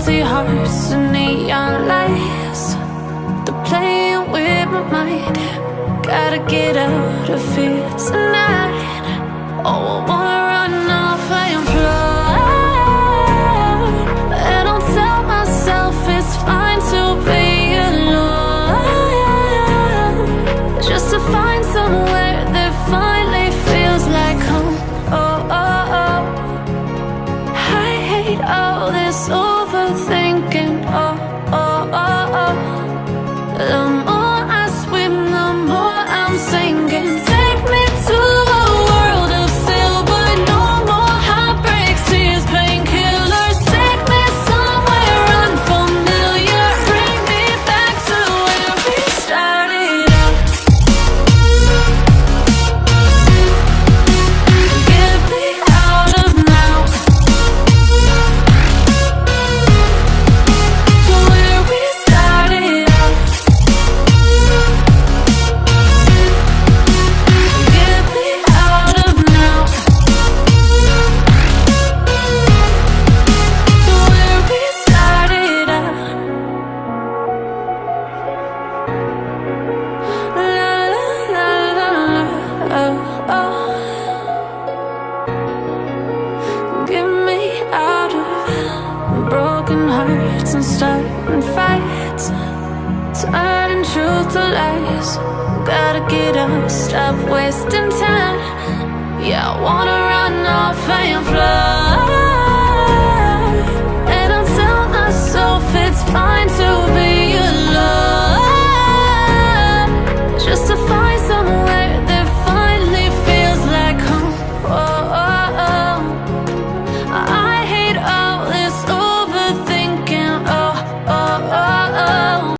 empty hearts and neon lights. They're playing with my mind. Gotta get out of here tonight. Oh, I wanna run off and fly. And I'll tell myself it's fine to be alone, just to find somewhere that finally feels like home. Oh, oh, oh. I hate all this overthinking. Oh, oh, oh, oh. The more I swim, the more I'm sinking. Take me to a world of silver. No more heartbreaks, tears, painkillers. Take me somewhere unfamiliar. Bring me back to where we started out. Get me out of now, to where we started out. Get me out of now, to where we started out. La la la la la, oh, oh. Get me out of broken hearts and starting fights, turning truth to lies. Gotta get up, stop wasting time. Yeah, I wanna run off and fly.